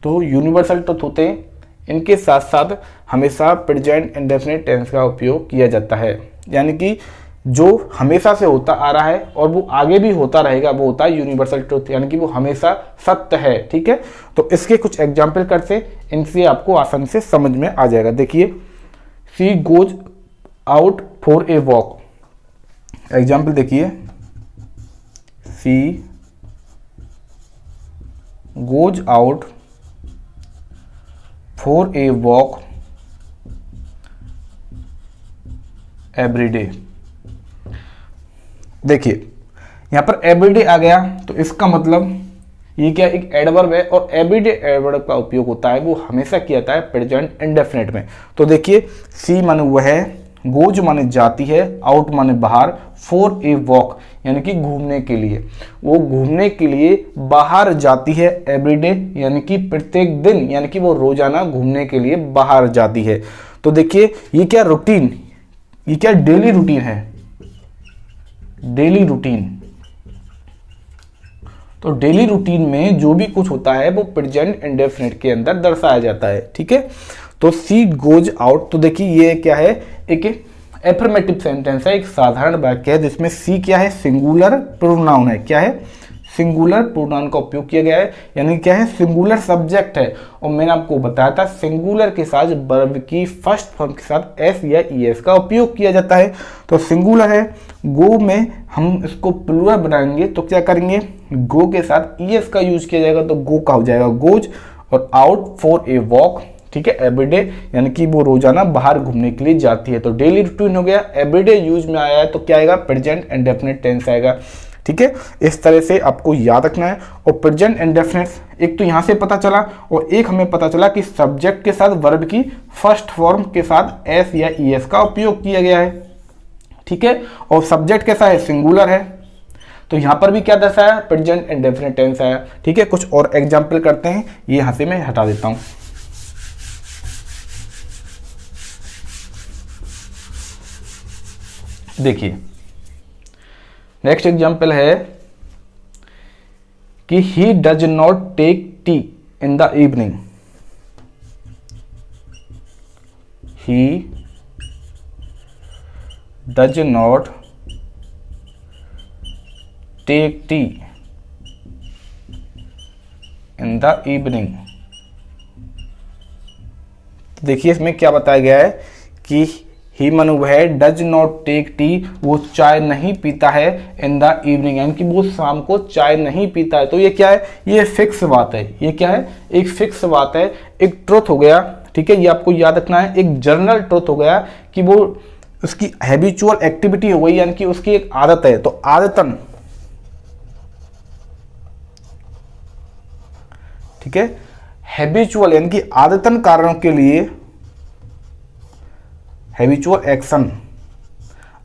तो यूनिवर्सल ट्रुथ होते हैं। इनके साथ साथ हमेशा प्रेजेंट इंडेफिनिट टेंस का उपयोग किया जाता है, यानी कि जो हमेशा से होता आ रहा है और वो आगे भी होता रहेगा वो होता है यूनिवर्सल ट्रुथ, यानी कि वो हमेशा सत्य है। ठीक है, तो इसके कुछ एग्जाम्पल करते, इनसे आपको आसानी से समझ में आ जाएगा। देखिए, she goes out for a walk. Example देखिए, she goes out for a walk every day. देखिए यहां पर एवरीडे आ गया तो इसका मतलब ये क्या, एक एडवर्ब है और एवरीडे एडवर्ब का उपयोग होता है वो हमेशा किया जाता है प्रेजेंट इंडेफिनिट में। तो देखिए, सी माने वह है, गोज माने जाती है, आउट माने बाहर, फॉर ए वॉक यानी कि घूमने के लिए, वो घूमने के लिए बाहर जाती है एवरीडे, यानी कि प्रत्येक दिन, यानी कि वो रोजाना घूमने के लिए बाहर जाती है। तो देखिए ये क्या रूटीन, ये क्या डेली रूटीन है, डेली रूटीन। तो डेली रूटीन में जो भी कुछ होता है वो प्रेजेंट इंडेफिनिट के अंदर दर्शाया जाता है, ठीक है। तो सी गोज आउट, तो देखिए ये क्या है, एक एफर्मेटिव सेंटेंस है, एक साधारण वाक्य है जिसमें सी क्या है, सिंगुलर प्रोनाउन है। क्या है, सिंगुलर प्रोनाउन का उपयोग किया गया है, यानी क्या है, सिंगुलर सब्जेक्ट है। और मैंने आपको बताया था सिंगुलर के साथ वर्ब की फर्स्ट फॉर्म के साथ एस या ईएस का उपयोग किया जाता है। तो सिंगुलर है, गो में हम इसको प्लूरल बनाएंगे तो क्या करेंगे, गो के साथ ईएस का यूज किया जाएगा तो गो का हो जाएगा गोज, और आउट फॉर ए वॉक, ठीक है, एवरीडे, यानी कि वो रोजाना बाहर घूमने के लिए जाती है। तो डेली रूटीन हो गया, एवरीडे यूज में आया है तो क्या आएगा, प्रेजेंट इंडेफिनिट टेंस आएगा, ठीक है। इस तरह से आपको याद रखना है। और प्रेजेंट इंडेफिनिट एक तो यहां से पता चला, और एक हमें पता चला कि सब्जेक्ट के साथ वर्ब की फर्स्ट फॉर्म के साथ एस या ईएस का उपयोग किया गया है, ठीक है। और सब्जेक्ट कैसा है, सिंगुलर है, तो यहां पर भी क्या दर्शाया, प्रेजेंट इंडेफिनिट टेंस आया, ठीक है। कुछ और एग्जाम्पल करते हैं, ये यहां से मैं हटा देता हूं। देखिए नेक्स्ट एग्जाम्पल है कि he does not take tea in the evening, he does not take tea in the evening. देखिए इसमें क्या बताया गया है कि ही मनु है, डज नॉट टेक टी, वो चाय नहीं पीता है इन द इवनिंग, यानी कि वो शाम को चाय नहीं पीता है। तो ये क्या है, ये फिक्स बात है, ये क्या है, एक फिक्स बात है, एक ट्रुथ हो गया, ठीक है। ये आपको याद रखना है, एक जनरल ट्रुथ हो गया कि वो उसकी हैबिचुअल एक्टिविटी हो गई, यानी कि उसकी एक आदत है। तो आदतन, ठीक है, हैबिचुअल यानी कि आदतन कारणों के लिए, हैबिचुअल एक्शन,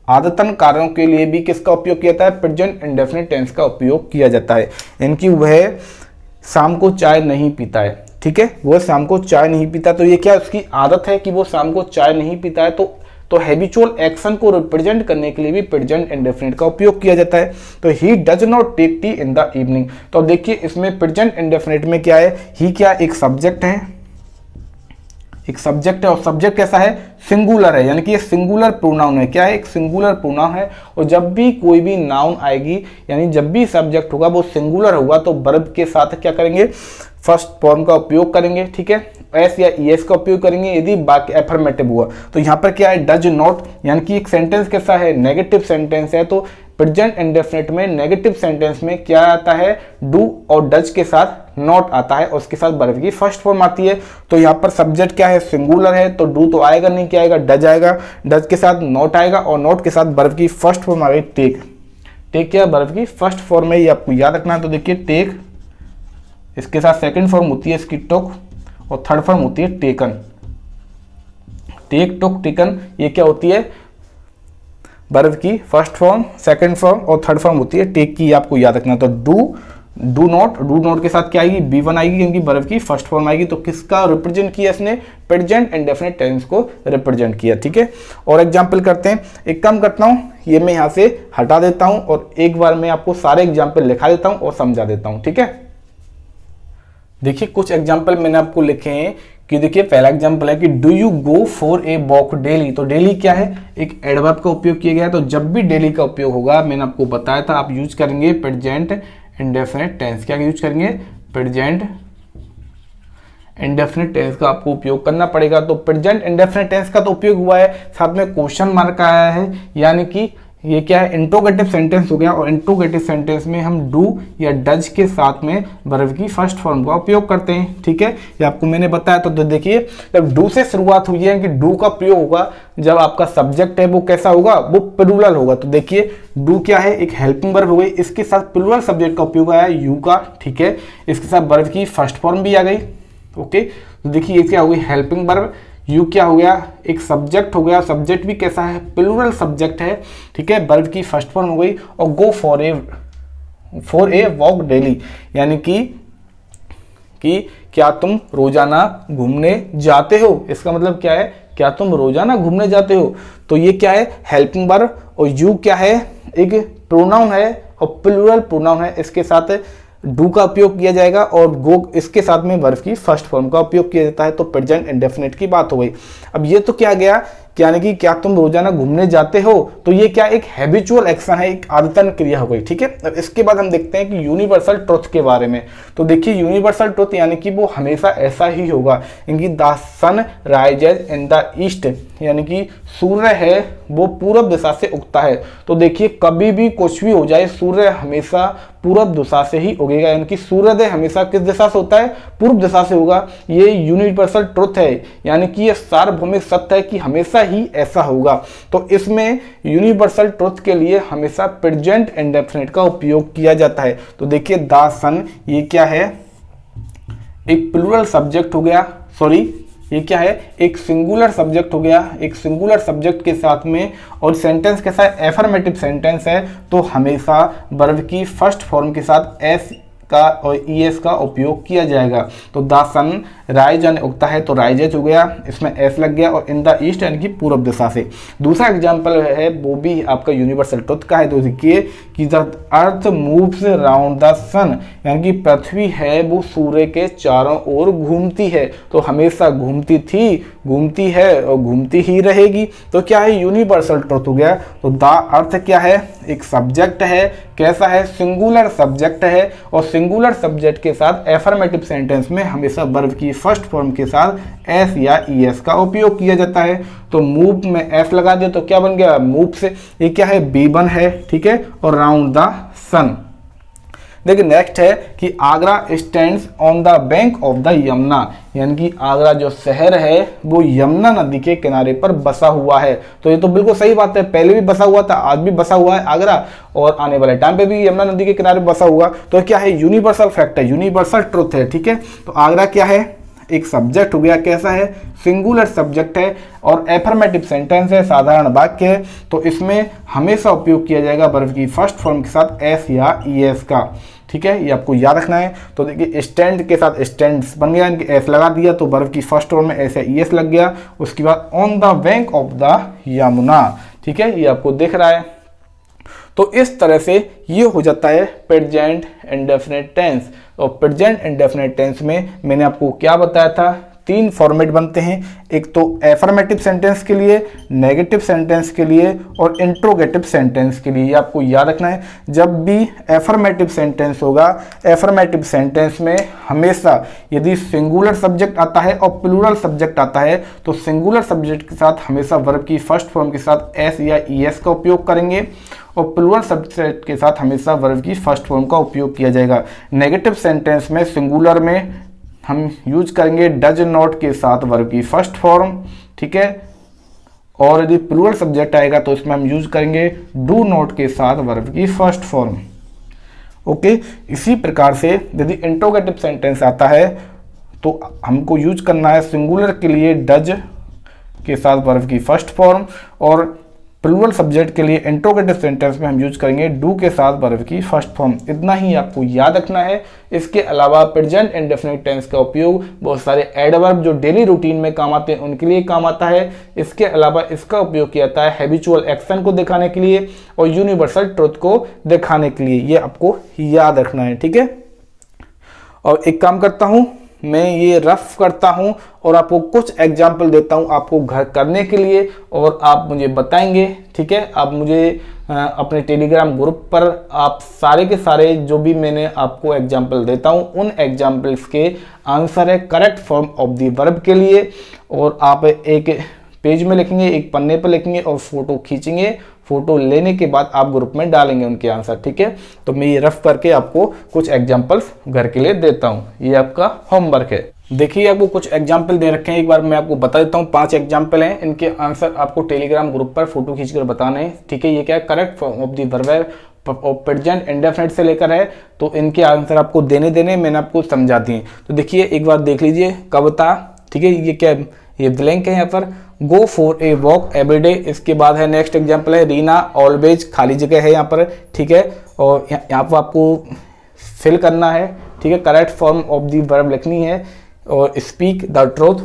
आदतन कारणों के लिए भी किसका उपयोग किया जाता है, प्रेजेंट इंडेफिनिट टेंस का उपयोग किया जाता है। यानी कि वह शाम को चाय नहीं पीता है, ठीक है, वह शाम को चाय नहीं पीता, तो ये क्या उसकी आदत है कि वो शाम को चाय नहीं पीता है। तो हैबिचुअल एक्शन को रिप्रेजेंट करने के लिए भी प्रेजेंट इंडेफिनिट का उपयोग किया जाता है। तो he does not take tea in the evening, तो देखिए इसमें प्रेजेंट इंडेफिनिट में क्या है, ही क्या एक सब्जेक्ट है, एक सब्जेक्ट है, और सब्जेक्ट कैसा है, सिंगुलर है, यानी कि ये सिंगुलर प्रोनाउन है। क्या है, एक सिंगुलर प्रोनाउन है। और जब भी कोई भी नाउन आएगी, यानी जब भी सब्जेक्ट होगा वो सिंगुलर होगा, तो वर्ब के साथ क्या करेंगे, फर्स्ट फॉर्म का उपयोग करेंगे, ठीक है, एस या ईएस का उपयोग करेंगे यदि बाकी एफर्मेटिव हुआ। तो यहाँ पर क्या है, डज नॉट, यानी कि एक सेंटेंस कैसा है, नेगेटिव सेंटेंस है। तो प्रेजेंट इंडेफिनिट में नेगेटिव सेंटेंस में क्या आता है, डू और डज के साथ नॉट आता है, और उसके साथ वर्ब की फर्स्ट फॉर्म आती है। तो यहाँ पर सब्जेक्ट क्या है, सिंगुलर है, तो डू तो आएगा नहीं, क्या आएगा, डज आएगा, डज के साथ नॉट आएगा, और नॉट के साथ वर्ब की फर्स्ट फॉर्म आ गई टेक। टेक क्या वर्ब की फर्स्ट फॉर्म है, ये आपको याद रखना है। तो देखिए टेक, इसके साथ सेकंड फॉर्म होती है इसकी टुक, और थर्ड फॉर्म होती है टेकन। टेक, टुक, टेकन, ये क्या होती है, वर्ब की फर्स्ट फॉर्म, सेकंड फॉर्म और थर्ड फॉर्म होती है टेक की, आपको याद रखना। तो डू नॉट के साथ क्या आएगी, बी1 आएगी, क्योंकि वर्ब की फर्स्ट फॉर्म आएगी। तो किसका रिप्रेजेंट किया इसने, प्रेजेंट इंडेफिनिट टेंस को रिप्रेजेंट किया, ठीक है। और एग्जाम्पल करते हैं, एक काम करता हूँ, ये मैं यहाँ से हटा देता हूँ और एक बार मैं आपको सारे एग्जाम्पल लिखा देता हूँ और समझा देता हूँ, ठीक है। देखिए कुछ एग्जाम्पल मैंने आपको लिखे हैं कि देखिए पहला एग्जाम्पल है कि do you go for a walk daily. तो डेली क्या है, एक एडवर्ब का उपयोग किया गया है। तो जब भी डेली का उपयोग होगा, मैंने आपको बताया था, आप यूज करेंगे प्रेजेंट इंडेफिनिट टेंस। क्या यूज करेंगे, प्रेजेंट इंडेफिनिट टेंस का आपको उपयोग करना पड़ेगा। तो प्रेजेंट इंडेफिनिट टेंस का तो उपयोग हुआ है, साथ में क्वेश्चन मार्क आया है, यानी कि ये क्या है, इंट्रोगेटिव सेंटेंस हो गया। और इंट्रोगेटिव सेंटेंस में हम डू या डज के साथ में वर्ब की फर्स्ट फॉर्म का उपयोग करते हैं, ठीक है, ये आपको मैंने बताया। तो देखिए जब डू से शुरुआत हुई है कि डू का प्रयोग होगा जब आपका सब्जेक्ट है वो कैसा होगा, वो प्लूरल होगा। तो देखिए डू क्या है, एक हेल्पिंग वर्ब हो गई, इसके साथ प्लूरल सब्जेक्ट का उपयोग आया यू का, ठीक है, इसके साथ वर्ब की फर्स्ट फॉर्म भी आ गई, ओके। तो देखिए ये क्या हो गई, हेल्पिंग वर्ब, यू क्या हो गया, एक सब्जेक्ट हो गया, सब्जेक्ट भी कैसा है, प्लूरल सब्जेक्ट है, ठीक है, वर्ब की फर्स्ट फॉर्म हो गई। और go for a walk daily, यानी कि क्या तुम रोजाना घूमने जाते हो, इसका मतलब क्या है, क्या तुम रोजाना घूमने जाते हो। तो ये क्या है, हेल्पिंग वर्ब, और यू क्या है, एक प्रोनाउन है और प्लूरल प्रोनाउन है, इसके साथ डू का उपयोग किया जाएगा और गो इसके साथ में वर्ब की फर्स्ट फॉर्म का उपयोग किया जाता है। तो प्रेजेंट इंडेफिनिट की बात हो गई। अब ये तो क्या गया, यानी कि क्या तुम रोजाना घूमने जाते हो, तो ये क्या एक हैबिचुअल एक्शन है, एक आदतन क्रिया हो गई, ठीक है। अब इसके बाद हम देखते हैं कि यूनिवर्सल ट्रुथ के बारे में। तो देखिए यूनिवर्सल ट्रुथ यानी कि वो हमेशा ऐसा ही होगा, इनकी the sun rises in the east, यानी कि सूर्य है वो पूर्व दिशा से उगता है। तो देखिए कभी भी कुछ भी हो जाए, सूर्य हमेशा पूर्व दिशा से ही उगेगा, यानी कि सूर्योदय हमेशा किस दिशा से होता है, पूर्व दिशा से होगा। ये यूनिवर्सल ट्रुथ है, यानी कि ये सार्वभौमिक सत्य है कि हमेशा ही ऐसा होगा। तो इसमें यूनिवर्सल ट्रुथ के लिए हमेशा प्रेजेंट इंडेफिनिट का उपयोग किया जाता है। तो देखिए द सन, ये क्या है, एक प्लूरल सब्जेक्ट हो गया, सॉरी ये क्या है, एक सिंगुलर सब्जेक्ट हो गया, एक सिंगुलर सब्जेक्ट के साथ में, और सेंटेंस के साथ एफर्मेटिव सेंटेंस है, तो हमेशा वर्ब की फर्स्ट फॉर्म के साथ एस का और ईएस का उपयोग किया जाएगा। तो द सन राइज यानी उगता है, तो राइजेज हो गया, इसमें एस लग गया, और इन द ईस्ट यानी कि पूर्व दिशा से। दूसरा एग्जांपल है वो भी आपका यूनिवर्सल ट्रुथ का है। तो देखिए कि the earth moves round the sun, यानी कि पृथ्वी है वो सूर्य के चारों ओर घूमती है, तो हमेशा घूमती थी, घूमती है और घूमती ही रहेगी। तो क्या है, यूनिवर्सल ट्रुथ हो गया। तो द अर्थ क्या है, एक सब्जेक्ट है, कैसा है, सिंगुलर सब्जेक्ट है, और सिंगुलर सब्जेक्ट के साथ एफर्मेटिव सेंटेंस में हमेशा वर्ब की फर्स्ट फॉर्म के साथ एस या ईएस का उपयोग किया जाता है। तो मूव में एस लगा दिया तो क्या बन गया, मूव से ये क्या है, बी1 है, ठीक है, और राउंड द सन। देखिए नेक्स्ट है कि Agra stands on the bank of the Yamuna, यानी कि आगरा जो शहर है वो यमुना नदी के किनारे पर बसा हुआ है। तो ये तो बिल्कुल सही बात है, पहले भी बसा हुआ था, आज भी बसा हुआ है आगरा, और आने वाले टाइम पे भी यमुना नदी के किनारे बसा हुआ। तो क्या है, यूनिवर्सल फैक्ट है, यूनिवर्सल ट्रुथ है, ठीक है। तो आगरा क्या है, एक सब्जेक्ट हो गया, कैसा है, सिंगुलर सब्जेक्ट है, और एफर्मेटिव सेंटेंस है, साधारण वाक्य है। तो इसमें हमेशा उपयोग किया जाएगा वर्ब की फर्स्ट फॉर्म के साथ एस या ईएस का, ठीक है, ये आपको याद रखना है। तो देखिए स्टैंड के साथ स्टैंड्स बन गया, इनके एस लगा दिया तो वर्ब की फर्स्ट फॉर्म में एस या ईएस लग गया। उसके बाद on the bank of the Yamuna, ठीक है, ये आपको दिख रहा है। तो इस तरह से ये हो जाता है प्रेजेंट इंडेफिनिट टेंस। और प्रेजेंट इंडेफिनिट टेंस में मैंने आपको क्या बताया था, 3 फॉर्मेट बनते हैं, एक तो एफर्मेटिव सेंटेंस के लिए, नेगेटिव सेंटेंस के लिए, और इंट्रोगेटिव सेंटेंस के लिए। ये आपको याद रखना है। जब भी एफर्मेटिव सेंटेंस होगा, एफर्मेटिव सेंटेंस में हमेशा यदि सिंगुलर सब्जेक्ट आता है और प्लूरल सब्जेक्ट आता है, तो सिंगुलर सब्जेक्ट के साथ हमेशा वर्ब की फर्स्ट फॉर्म के साथ एस या ईएस का उपयोग करेंगे, और प्लूरल सब्जेक्ट के साथ हमेशा वर्ब की फर्स्ट फॉर्म का उपयोग किया जाएगा। नेगेटिव सेंटेंस में सिंगुलर में हम यूज करेंगे डज नॉट के साथ वर्ब की फर्स्ट फॉर्म, ठीक है, और यदि प्लूरल सब्जेक्ट आएगा तो इसमें हम यूज करेंगे डू नॉट के साथ वर्ब की फर्स्ट फॉर्म। ओके, इसी प्रकार से यदि इंट्रोगेटिव सेंटेंस आता है तो हमको यूज करना है सिंगुलर के लिए डज के साथ वर्ब की फर्स्ट फॉर्म, और प्लूरल सब्जेक्ट के लिए इंट्रोगेटिव सेंटेंस में हम यूज करेंगे डू के साथ वर्ब की फर्स्ट फॉर्म। इतना ही आपको याद रखना है। इसके अलावा प्रेजेंट इंडेफिनिट टेंस का उपयोग बहुत सारे एडवर्ब जो डेली रूटीन में काम आते हैं उनके लिए काम आता है। इसके अलावा इसका उपयोग किया जाता है हैबिचुअल एक्शन को दिखाने के लिए और यूनिवर्सल ट्रुथ को दिखाने के लिए। ये आपको याद रखना है, ठीक है। और एक काम करता हूं, मैं ये रफ करता हूं और आपको कुछ एग्जाम्पल देता हूं आपको घर करने के लिए, और आप मुझे बताएंगे, ठीक है। आप मुझे अपने टेलीग्राम ग्रुप पर आप सारे के सारे जो भी मैंने आपको एग्जाम्पल देता हूं उन एग्जाम्पल्स के आंसर है correct form of the verb के लिए, और आप एक पेज में लिखेंगे, एक पन्ने पर लिखेंगे और फोटो खींचेंगे। फोटो लेने के बाद आप ग्रुप में डालेंगे उनके आंसर, ठीक है। तो मैं ये रफ करके आपको कुछ एग्जाम्पल्स घर के लिए देता हूँ। ये आपका होमवर्क है। देखिए आपको कुछ एग्जाम्पल दे रखे हैं, एक बार मैं आपको बता देता हूँ। 5 एग्जाम्पल हैं, इनके आंसर आपको टेलीग्राम ग्रुप पर फोटो खींचकर बताने हैं, ठीक है। ये क्या है, correct form of the verb है, प्रेजेंट इंडेफिनिट से लेकर है, तो इनके आंसर आपको देने मैंने आपको समझा दिए। तो देखिए एक बार देख लीजिए, कविता, ठीक है, ये क्या है, ये ब्लैंक है यहाँ पर। Go for a walk every day, इसके बाद है नेक्स्ट एग्जाम्पल है रीना ऑलवेज, खाली जगह है यहाँ पर, ठीक है। और यहाँ पर आपको फिल करना है, ठीक है, correct form of the verb लिखनी है। और speak the truth,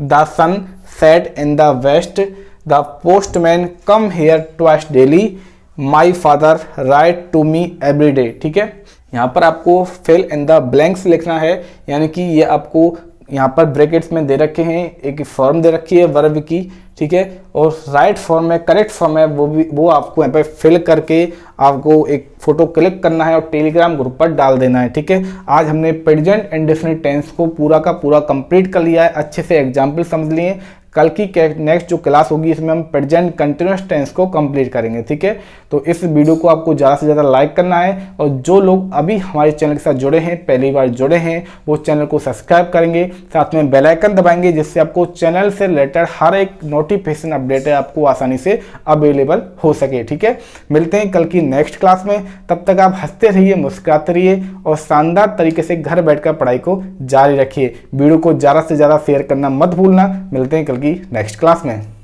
the sun set in the west, the postman come here twice daily, my father write to me every day, ठीक है। यहाँ पर आपको फिल इन द ब्लैंक्स लिखना है, यानी कि ये आपको यहाँ पर ब्रैकेट्स में दे रखे हैं, एक फॉर्म दे रखी है वर्ब की, ठीक है। और राइट फॉर्म है, करेक्ट फॉर्म है, वो आपको यहाँ पे फिल करके आपको एक फोटो क्लिक करना है और टेलीग्राम ग्रुप पर डाल देना है, ठीक है। आज हमने प्रेजेंट इंडेफिनिट टेंस को पूरा का पूरा कंप्लीट कर लिया है, अच्छे से एग्जाम्पल समझ लिए। कल की नेक्स्ट जो क्लास होगी इसमें हम प्रेजेंट कंटिन्यूअस टेंस को कंप्लीट करेंगे, ठीक है। तो इस वीडियो को आपको ज़्यादा से ज़्यादा लाइक करना है, और जो लोग अभी हमारे चैनल के साथ जुड़े हैं, पहली बार जुड़े हैं, वो चैनल को सब्सक्राइब करेंगे, साथ में बेल आइकन दबाएंगे, जिससे आपको चैनल से रिलेटेड हर एक नोटिफिकेशन अपडेट है आपको आसानी से अवेलेबल हो सके, ठीक है। मिलते हैं कल की नेक्स्ट क्लास में, तब तक आप हंसते रहिए, मुस्कुराते रहिए और शानदार तरीके से घर बैठकर पढ़ाई को जारी रखिए। वीडियो को ज़्यादा से ज़्यादा शेयर करना मत भूलना। मिलते हैं कल की नेक्स्ट क्लास में।